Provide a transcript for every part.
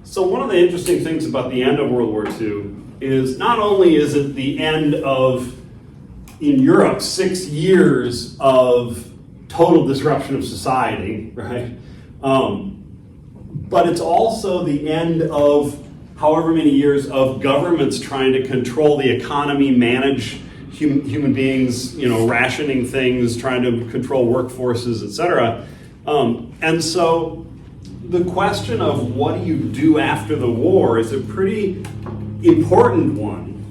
So one of the interesting things about the end of World War II is not only is it the end of, in Europe, 6 years of total disruption of society, right? But it's also the end of however many years of governments trying to control the economy, manage human beings, rationing things, trying to control workforces, etc. And so the question of what do you do after the war is a pretty important one.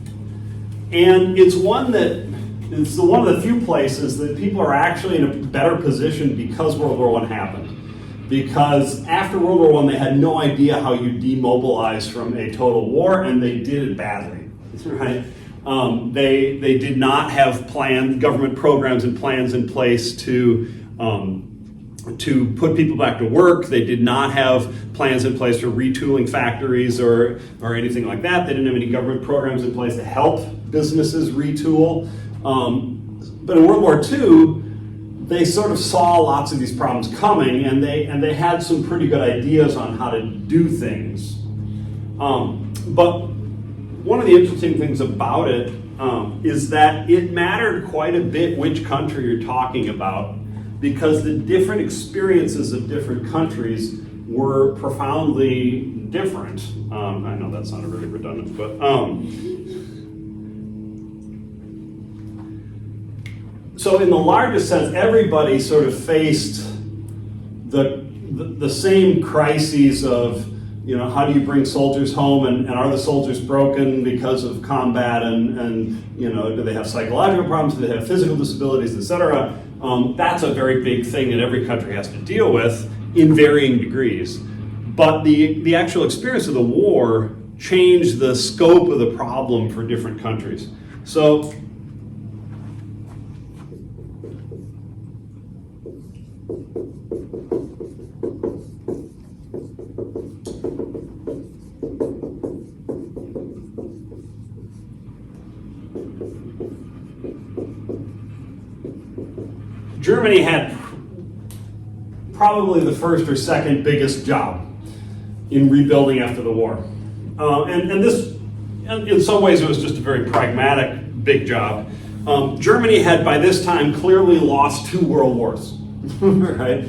And it's one of the few places that people are actually in a better position because World War I happened. Because after World War I, they had no idea how you demobilize from a total war, and they did it badly, right? They did not have government programs and plans in place to put people back to work. They did not have plans in place for retooling factories or anything like that. They didn't have any government programs in place to help businesses retool. But in World War II, they sort of saw lots of these problems coming, and they had some pretty good ideas on how to do things. But one of the interesting things about it is that it mattered quite a bit which country you're talking about, because the different experiences of different countries were profoundly different. I know that sounded really redundant, but so in the largest sense, everybody sort of faced the same crises of, how do you bring soldiers home, and are the soldiers broken because of combat, and do they have psychological problems, do they have physical disabilities, etc. That's a very big thing that every country has to deal with in varying degrees. But the actual experience of the war changed the scope of the problem for different countries. So Germany had probably the first or second biggest job in rebuilding after the war. And this, in some ways, it was just a very pragmatic, big job. Germany had, by this time, clearly lost 2 world wars, right?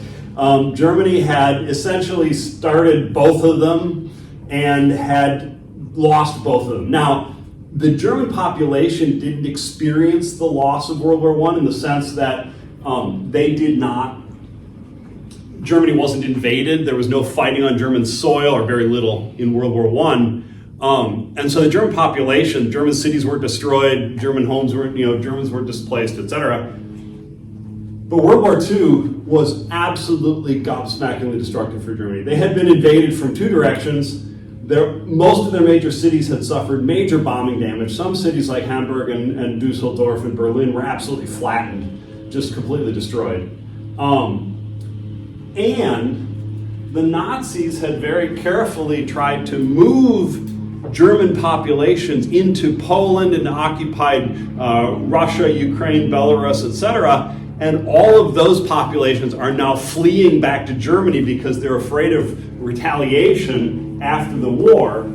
Germany had essentially started both of them and had lost both of them. Now, the German population didn't experience the loss of World War I in the sense that Germany wasn't invaded. There was no fighting on German soil, or very little, in World War I. And so the German population, German cities weren't destroyed, German homes weren't, Germans weren't displaced, etc. But World War II was absolutely gobsmackingly destructive for Germany. They had been invaded from 2 directions. Most of their major cities had suffered major bombing damage. Some cities like Hamburg and Dusseldorf and Berlin were absolutely flattened, just completely destroyed. And the Nazis had very carefully tried to move German populations into Poland and occupied Russia, Ukraine, Belarus, etc. And all of those populations are now fleeing back to Germany because they're afraid of retaliation after the war,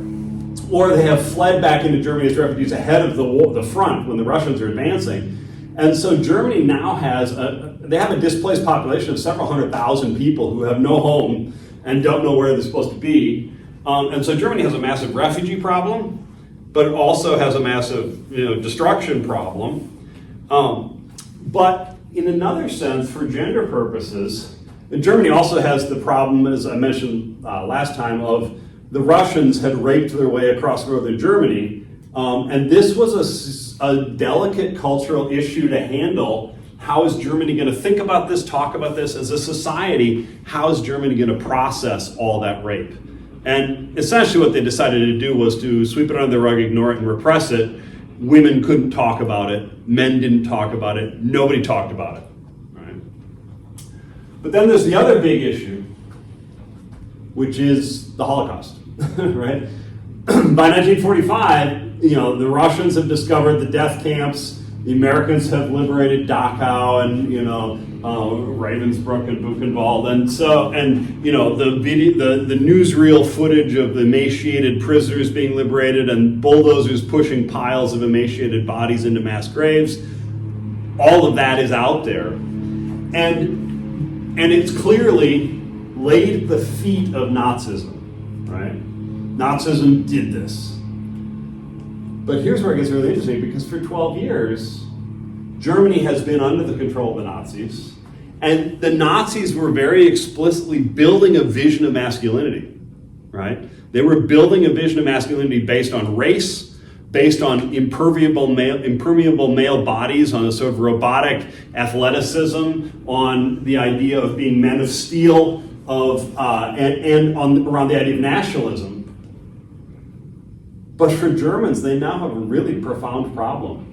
or they have fled back into Germany as refugees ahead of the front when the Russians are advancing. And so Germany now has they have a displaced population of several 100,000 people who have no home and don't know where they're supposed to be. And so Germany has a massive refugee problem, but it also has a massive destruction problem. But in another sense, for gender purposes, Germany also has the problem, as I mentioned last time, of the Russians had raped their way across northern Germany. And this was a delicate cultural issue to handle. How is Germany going to think about this, talk about this as a society? How is Germany going to process all that rape? And essentially what they decided to do was to sweep it under the rug, ignore it, and repress it. Women couldn't talk about it. Men didn't talk about it. Nobody talked about it. Right? But then there's the other big issue, which is the Holocaust. Right? By 1945, the Russians have discovered the death camps. The Americans have liberated Dachau, and Ravensbrück and Buchenwald, and you know the newsreel footage of the emaciated prisoners being liberated and bulldozers pushing piles of emaciated bodies into mass graves. All of that is out there, and it's clearly laid at the feet of Nazism, right? Nazism did this. But here's where it gets really interesting, because for 12 years, Germany has been under the control of the Nazis, and the Nazis were very explicitly building a vision of masculinity, right? They were building a vision of masculinity based on race, based on impermeable male bodies, on a sort of robotic athleticism, on the idea of being men of steel, around the idea of nationalism. But for Germans, they now have a really profound problem.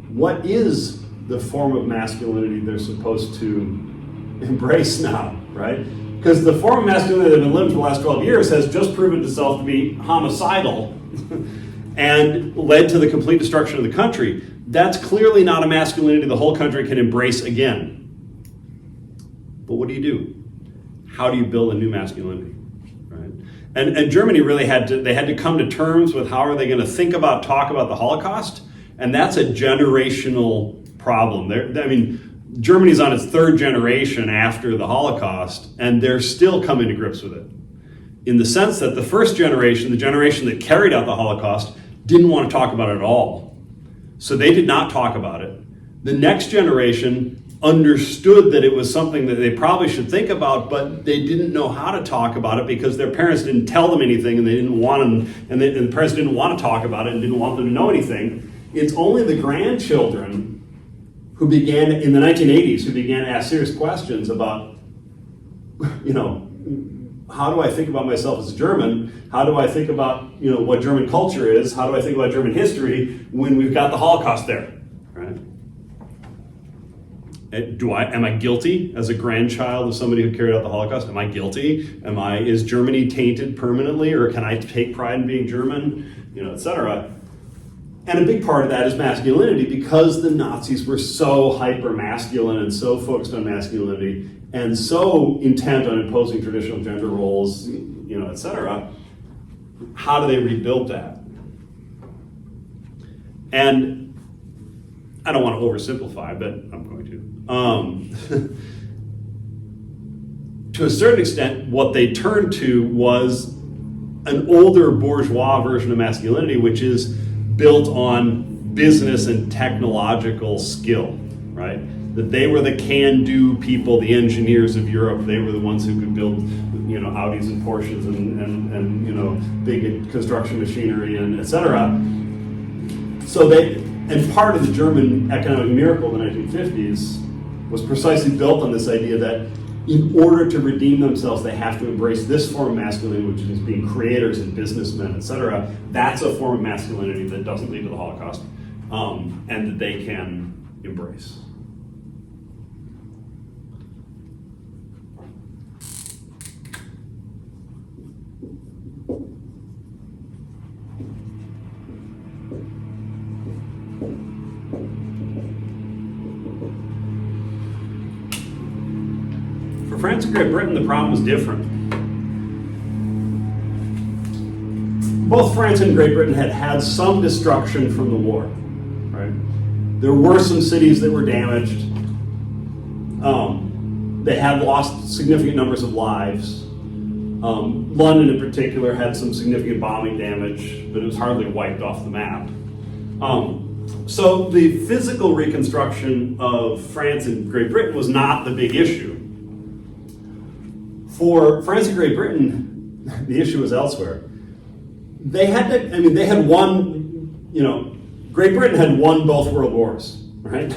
What is the form of masculinity they're supposed to embrace now, right? Because the form of masculinity that has been lived for the last 12 years has just proven itself to be homicidal and led to the complete destruction of the country. That's clearly not a masculinity the whole country can embrace again. But what do? How do you build a new masculinity? And Germany really had to come to terms with how are they going to talk about the Holocaust, and that's a generational problem. Germany's on its third generation after the Holocaust, and they're still coming to grips with it. In the sense that the first generation, the generation that carried out the Holocaust, didn't want to talk about it at all. So they did not talk about it. The next generation understood that it was something that they probably should think about, but they didn't know how to talk about it because their parents didn't tell them anything, and they didn't want them, and the parents didn't want to talk about it and didn't want them to know anything. It's only the grandchildren who began in the 1980s who began to ask serious questions about, how do I think about myself as a German? How do I think about, what German culture is? How do I think about German history when we've got the Holocaust there, right? Am I guilty as a grandchild of somebody who carried out the Holocaust? Am I guilty? Is Germany tainted permanently, or can I take pride in being German? Et cetera. And a big part of that is masculinity, because the Nazis were so hyper-masculine and so focused on masculinity and so intent on imposing traditional gender roles, et cetera. How do they rebuild that? And I don't want to oversimplify, but I'm going to. To a certain extent, what they turned to was an older bourgeois version of masculinity, which is built on business and technological skill, right? That they were the can-do people, the engineers of Europe. They were the ones who could build, Audis and Porsches and big construction machinery and et cetera. And part of the German economic miracle in the 1950s was precisely built on this idea that in order to redeem themselves, they have to embrace this form of masculinity, which is being creators and businessmen, et cetera. That's a form of masculinity that doesn't lead to the Holocaust, and that they can embrace. For France and Great Britain, the problem was different. Both France and Great Britain had some destruction from the war, right? There were some cities that were damaged. They had lost significant numbers of lives. London in particular had some significant bombing damage, but it was hardly wiped off the map. So the physical reconstruction of France and Great Britain was not the big issue. For France and Great Britain, the issue was elsewhere. They had won, Great Britain had won both world wars, right?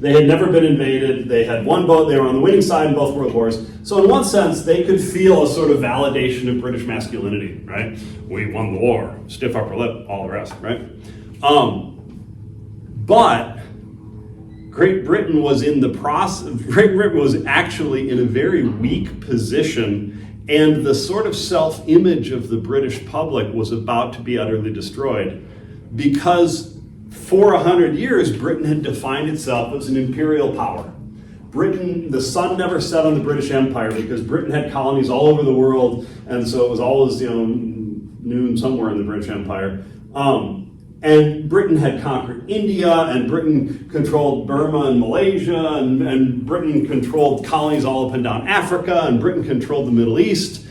They had never been invaded. They had won both. They were on the winning side in both world wars. So in one sense, they could feel a sort of validation of British masculinity, right? We won the war, stiff upper lip, all the rest, right? But Great Britain was in the process. Great Britain was actually in a very weak position, and the sort of self-image of the British public was about to be utterly destroyed, because for 100 years, Britain had defined itself as an imperial power. Britain, the sun never set on the British Empire because Britain had colonies all over the world, and so it was always, noon somewhere in the British Empire. And Britain had conquered India, and Britain controlled Burma and Malaysia, and Britain controlled colonies all up and down Africa, and Britain controlled the Middle East.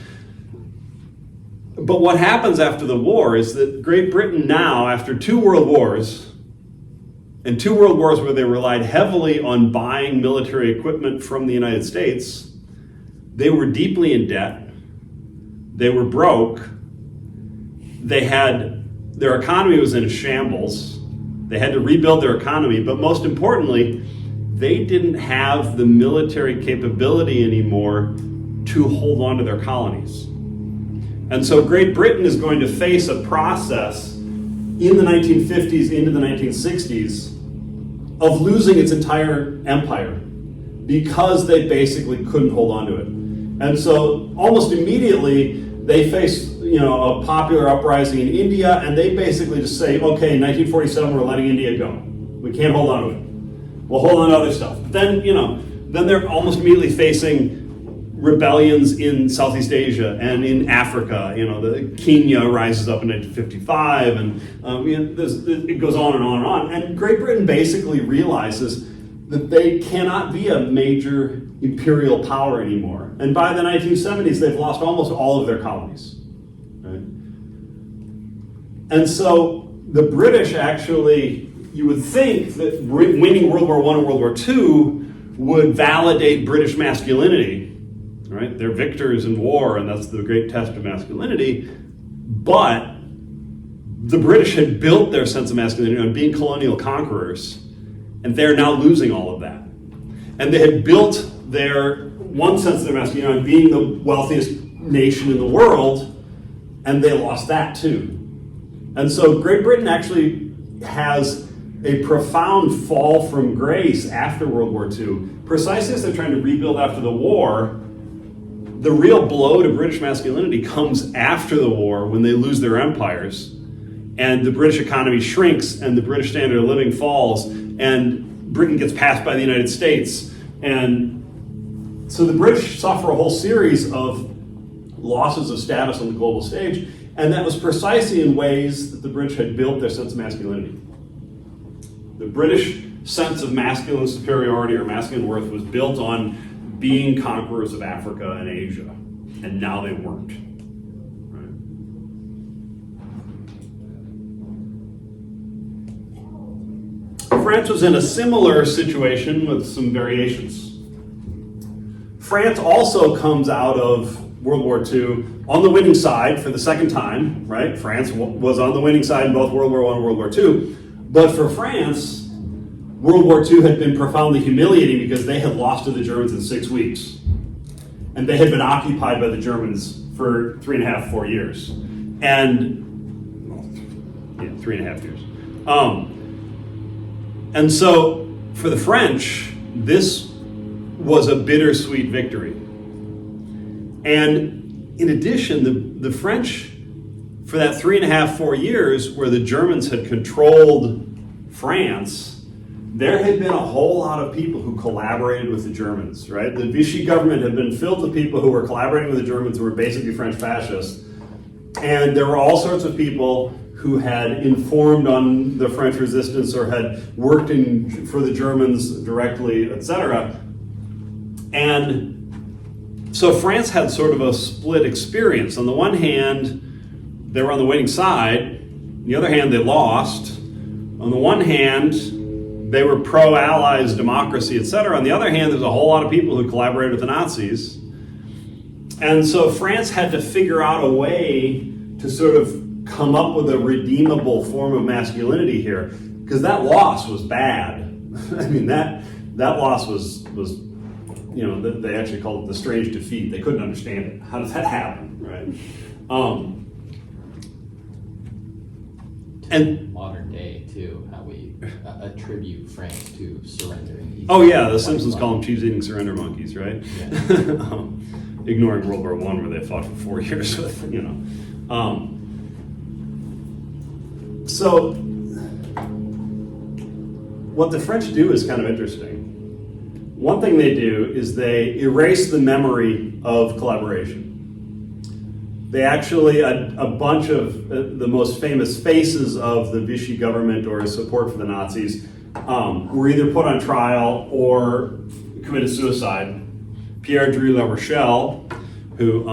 But what happens after the war is that Great Britain now, after 2 world wars, and 2 world wars where they relied heavily on buying military equipment from the United States, they were deeply in debt, they were broke, their economy was in a shambles, they had to rebuild their economy, but most importantly, they didn't have the military capability anymore to hold on to their colonies. And so Great Britain is going to face a process in the 1950s into the 1960s of losing its entire empire because they basically couldn't hold on to it. And so almost immediately they face a popular uprising in India, and they basically just say, okay, in 1947 we're letting India go. We can't hold on to it. We'll hold on to other stuff. But then they're almost immediately facing rebellions in Southeast Asia and in Africa. The Kenya rises up in 1955, and it goes on and on and on. And Great Britain basically realizes that they cannot be a major imperial power anymore. And by the 1970s, they've lost almost all of their colonies. Right? And so the British actually, you would think that winning World War I and World War II would validate British masculinity. Right? They're victors in war, and that's the great test of masculinity. But the British had built their sense of masculinity on being colonial conquerors, and they're now losing all of that. And they had built their one sense of their masculinity on being the wealthiest nation in the world, and they lost that too. And so Great Britain actually has a profound fall from grace after World War II. Precisely as they're trying to rebuild after the war, the real blow to British masculinity comes after the war when they lose their empires and the British economy shrinks and the British standard of living falls and Britain gets passed by the United States. And so the British suffer a whole series of losses of status on the global stage, and that was precisely in ways that the British had built their sense of masculinity. The British sense of masculine superiority or masculine worth was built on being conquerors of Africa and Asia, and now they weren't. Right? France was in a similar situation with some variations. France also comes out of World War II on the winning side for the second time, right? France was on the winning side in both World War I and World War II, but for France, World War II had been profoundly humiliating because they had lost to the Germans in 6 weeks. And they had been occupied by the Germans for 3.5, 4 years. And, 3.5 years. And so, for the French, this was a bittersweet victory. And in addition, the French, for that 3.5, 4 years where the Germans had controlled France, there had been a whole lot of people who collaborated with the Germans, right? The Vichy government had been filled with people who were collaborating with the Germans who were basically French fascists. And there were all sorts of people who had informed on the French resistance or had worked for the Germans directly, etc. And so France had sort of a split experience. On the one hand, they were on the winning side. On the other hand, they lost. On the one hand, they were pro-Allies, democracy, etc. On the other hand, there's a whole lot of people who collaborated with the Nazis. And so France had to figure out a way to sort of come up with a redeemable form of masculinity here, because that loss was bad. I mean, that loss was they actually called it the strange defeat. They couldn't understand it. How does that happen, right? And modern day too, how we attribute France to surrendering. Oh yeah, the Simpsons call them cheese-eating surrender monkeys, right? Yeah. Ignoring World War I, where they fought for 4 years with, So what the French do is kind of interesting. one thing they do is they erase the memory of collaboration. They actually, a bunch of the most famous faces of the Vichy government or support for the Nazis were either put on trial or committed suicide. Pierre Dru La Rochelle, who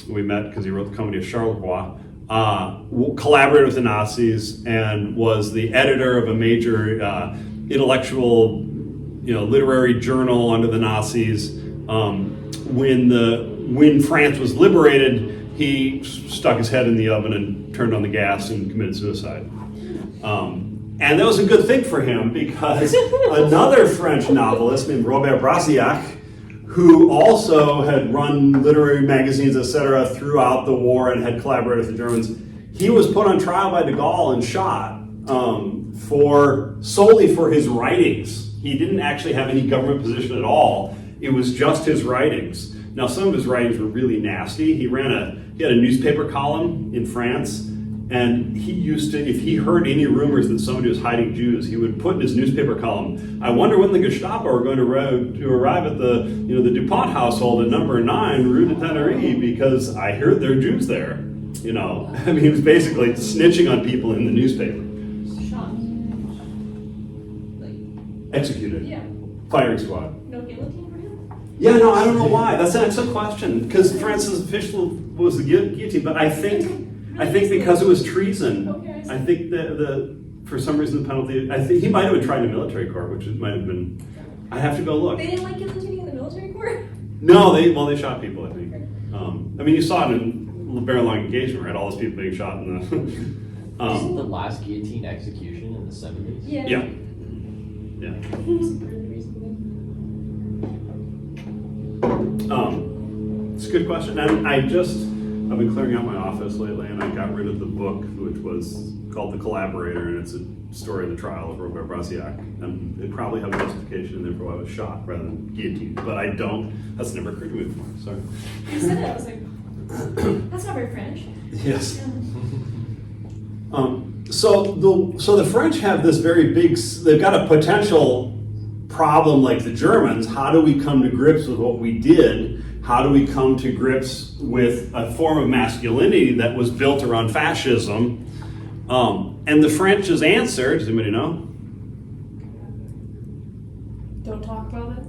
we met because he wrote the Comedy of Charleroi, collaborated with the Nazis and was the editor of a major intellectual, literary journal under the Nazis. When France was liberated, he stuck his head in the oven and turned on the gas and committed suicide. And that was a good thing for him because another French novelist named Robert Brasillach, who also had run literary magazines, etc., throughout the war and had collaborated with the Germans, he was put on trial by de Gaulle and shot solely for his writings. He didn't actually have any government position at all. It was just his writings. Now, some of his writings were really nasty. He had a newspaper column in France, and he used to, if he heard any rumors that somebody was hiding Jews, he would put in his newspaper column, "I wonder when the Gestapo are going to arrive at the DuPont household at number 9 Rue de Tannery, because I heard there are Jews there." He was basically snitching on people in the newspaper. Shot. Executed. Yeah. Firing squad. No guillotine for him? Yeah, no, I don't know why. That's an excellent question, because France's official was the guillotine, but I think because it was treason. Okay, I think that for some reason the penalty. I think he might have been tried in military court, which might have been. I have to go look. They didn't like guillotining in the military court? No, they shot people. I think. You saw it in Very Long Engagement, right? All those people being shot in the. Isn't the last guillotine execution in the 70s? Yeah. Yeah. He was burned recently. It's a good question. And I've been clearing out my office lately, and I got rid of the book, which was called The Collaborator, and it's a story of the trial of Robert Brasillach. And it probably have a justification in there for why I was shot rather than guillotined, but I don't. That's never occurred to me before. Sorry. You said it, I was like, that's not very French. Yes. Yeah. So the French have this very big. They've got a potential problem like the Germans. How do we come to grips with what we did? How do we come to grips with a form of masculinity that was built around fascism? And the French's answer, does anybody know? Don't talk about it?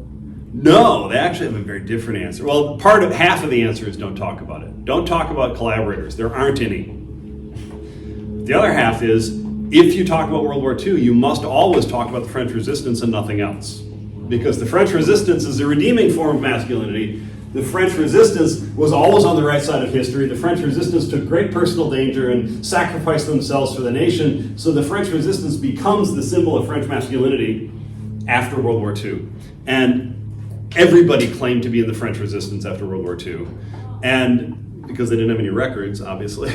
No, they actually have a very different answer. Well, half of the answer is don't talk about it. Don't talk about collaborators. There aren't any. The other half is, if you talk about World War II, you must always talk about the French resistance and nothing else. Because the French resistance is a redeeming form of masculinity. The French resistance was always on the right side of history. The French resistance took great personal danger and sacrificed themselves for the nation. So the French resistance becomes the symbol of French masculinity after World War II. And everybody claimed to be in the French resistance after World War II. And because they didn't have any records, obviously.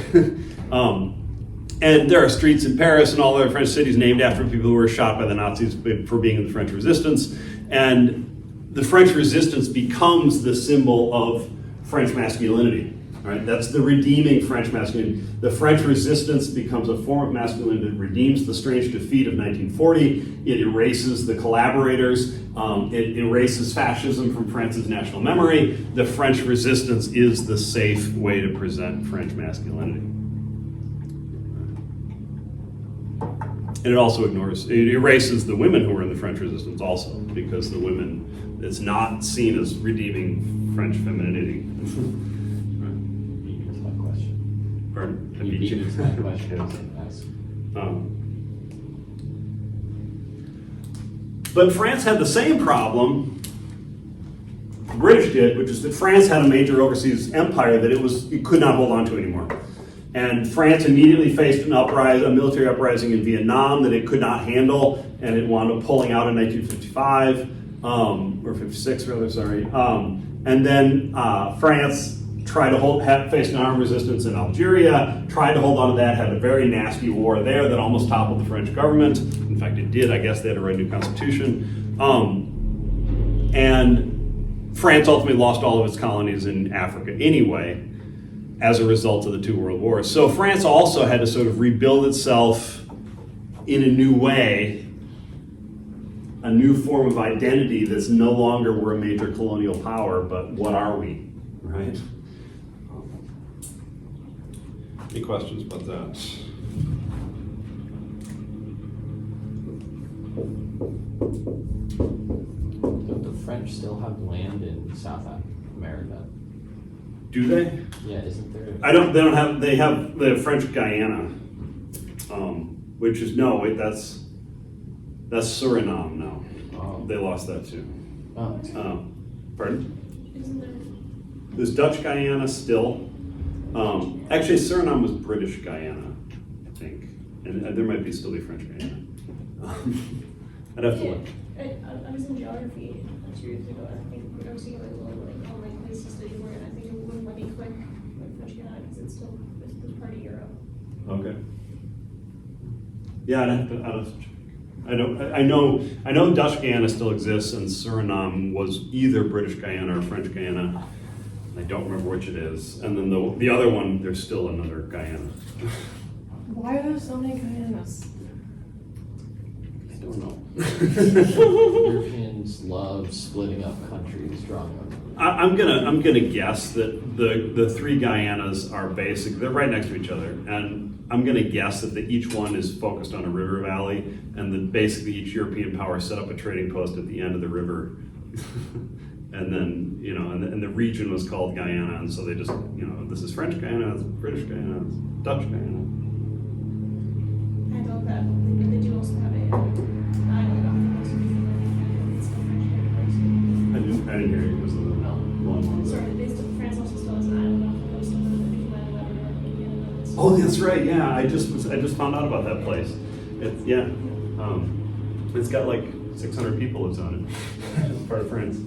And there are streets in Paris and all other French cities named after people who were shot by the Nazis for being in the French resistance. And the French resistance becomes the symbol of French masculinity. Right? That's the redeeming French masculinity. The French resistance becomes a form of masculinity that redeems the strange defeat of 1940. It erases the collaborators. It erases fascism from France's national memory. The French resistance is the safe way to present French masculinity. And it also it erases the women who were in the French resistance also, because the women, it's not seen as redeeming French femininity. That's my question. Pardon? I You beat beat you. me to my question. But France had the same problem the British did, which is that France had a major overseas empire that it could not hold on to anymore. And France immediately faced a military uprising in Vietnam that it could not handle, and it wound up pulling out in 1955, or 56 rather, sorry. And then France tried to faced an armed resistance in Algeria, tried to hold on to that, had a very nasty war there that almost toppled the French government. In fact, it did. I guess they had to write a new constitution. And France ultimately lost all of its colonies in Africa anyway, as a result of the two world wars. So France also had to sort of rebuild itself in a new way a new form of identity that's no longer we're a major colonial power, but what are we, right? Any questions about that? Don't the French still have land in South America? Do they? Yeah, isn't there? They have the French Guyana, which is, that's Suriname now. Oh. They lost that too. Oh. Pardon? Isn't there? There's Dutch Guyana still. Actually, Suriname was British Guyana, I think. And there might still be French Guyana. I'd have to Yeah, look. I was in geography 2 years ago, and I think I was seeing like online places to study where, and I think it wouldn't let me click like French Guiana because it's part of Europe. Okay. Yeah, I'd have to check. I know Dutch Guyana still exists, and Suriname was either British Guyana or French Guyana. I don't remember which it is. And then the other one, there's still another Guyana. Why are there so many Guyanas? I don't know. Europeans love splitting up countries, drawing them. I'm gonna guess that the three Guyanas are they're right next to each other, and I'm gonna guess that each one is focused on a river valley, and that basically each European power set up a trading post at the end of the river, and then and the region was called Guyana, and so they just this is French Guyana, it's British Guyana, it's Dutch Guyana. I love that. And they do also have an island off the coast of Newfoundland. It's still French territory. I didn't hear you because of the long one. Sorry, France also still has an island off the coast of Newfoundland, Labrador, Canada. Oh, that's right. Yeah, I just found out about that place. It's got like 600 people lives on it. It's part of France.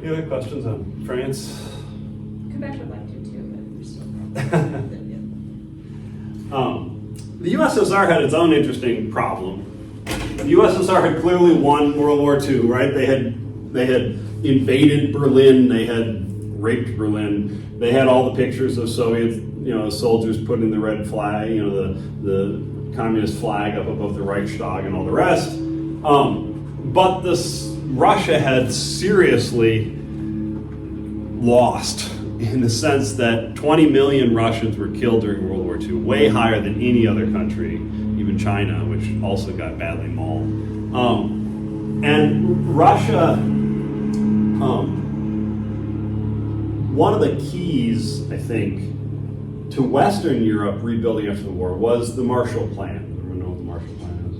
Any other questions on France? Quebec would like to too, but we're still. The USSR had its own interesting problem. The USSR had clearly won World War II, right? They had invaded Berlin. They had raped Berlin. They had all the pictures of Soviet, soldiers putting the red flag, the communist flag up above the Reichstag and all the rest. But Russia had seriously lost in the sense that 20 million Russians were killed during World War II, way higher than any other country, even China, which also got badly mauled. And Russia, one of the keys, I think, to Western Europe rebuilding after the war was the Marshall Plan. Everyone know what the Marshall Plan is?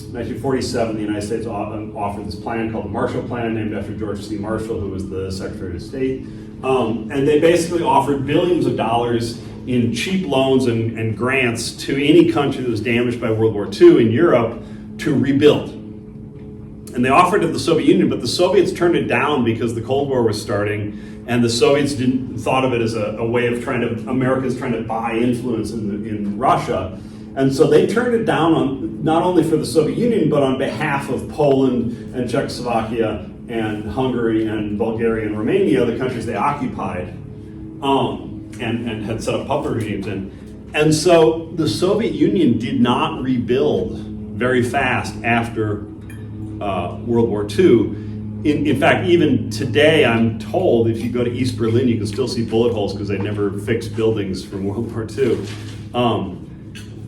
In 1947, the United States offered this plan called the Marshall Plan, named after George C. Marshall, who was the Secretary of State. And they basically offered billions of dollars in cheap loans and grants to any country that was damaged by World War II in Europe to rebuild. And they offered it to the Soviet Union, but the Soviets turned it down because the Cold War was starting, and the Soviets thought of it as a way of Americans trying to buy influence in Russia. And so they turned it down not only for the Soviet Union, but on behalf of Poland and Czechoslovakia and Hungary and Bulgaria and Romania, the countries they occupied, and had set up puppet regimes in. And so the Soviet Union did not rebuild very fast after World War II. In fact, even today, I'm told if you go to East Berlin, you can still see bullet holes because they never fixed buildings from World War II.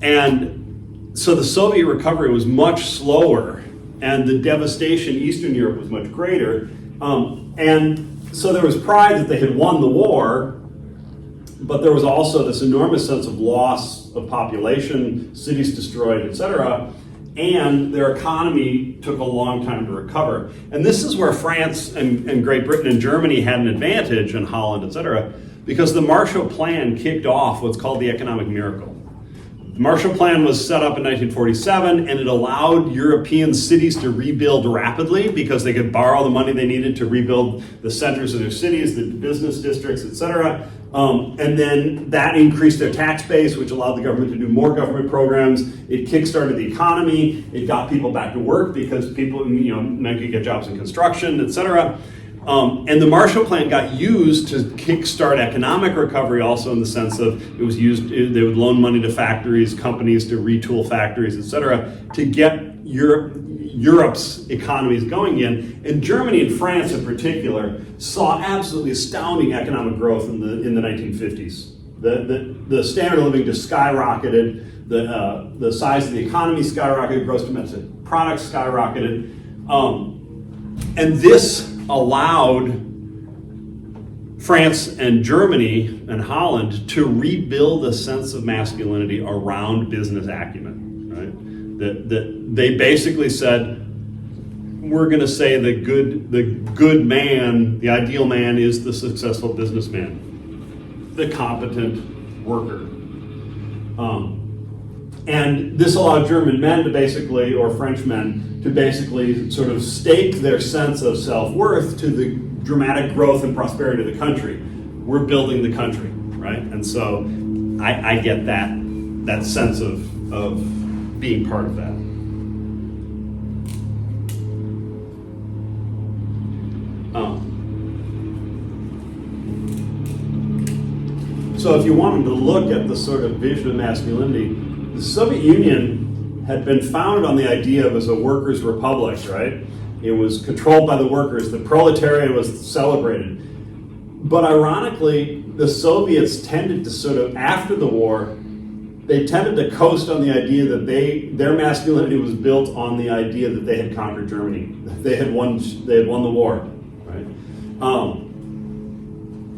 And so the Soviet recovery was much slower, and the devastation in Eastern Europe was much greater. And so there was pride that they had won the war, but there was also this enormous sense of loss of population, cities destroyed, etc. And their economy took a long time to recover. And this is where France and Great Britain and Germany had an advantage, and Holland, etc., because the Marshall Plan kicked off what's called the economic miracle. The Marshall Plan was set up in 1947, and it allowed European cities to rebuild rapidly because they could borrow the money they needed to rebuild the centers of their cities, the business districts, etc. And then that increased their tax base, which allowed the government to do more government programs. It kickstarted the economy. It got people back to work because people, men could get jobs in construction, etc. And the Marshall Plan got used to kickstart economic recovery also in the sense of it was used, they would loan money to factories, companies to retool factories, et cetera, to get Europe's economies going again. And Germany and France in particular saw absolutely astounding economic growth in the 1950s. The standard of living just skyrocketed, the size of the economy skyrocketed, gross domestic product skyrocketed. And this allowed France and Germany and Holland to rebuild a sense of masculinity around business acumen, right? That they basically said, we're going to say the good man, the ideal man is the successful businessman, the competent worker. And this allowed German men to basically, or French men, to basically sort of stake their sense of self-worth to the dramatic growth and prosperity of the country. We're building the country, right? And so I get that sense of being part of that. So if you wanted to look at the sort of vision of masculinity, the Soviet Union had been founded on the idea of as a workers' republic, right? It was controlled by the workers. The proletariat was celebrated. But ironically, the Soviets tended to sort of, after the war, they tended to coast on the idea that their masculinity was built on the idea that they had conquered Germany. They had won the war, right?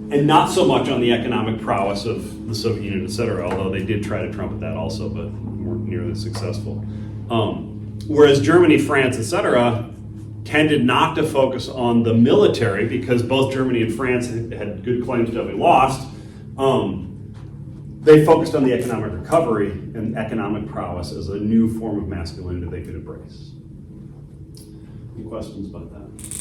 And not so much on the economic prowess of the Soviet Union, et cetera, although they did try to trumpet that also, but weren't nearly successful. Whereas Germany, France, et cetera, tended not to focus on the military because both Germany and France had good claims to having lost. They focused on the economic recovery and economic prowess as a new form of masculinity they could embrace. Any questions about that?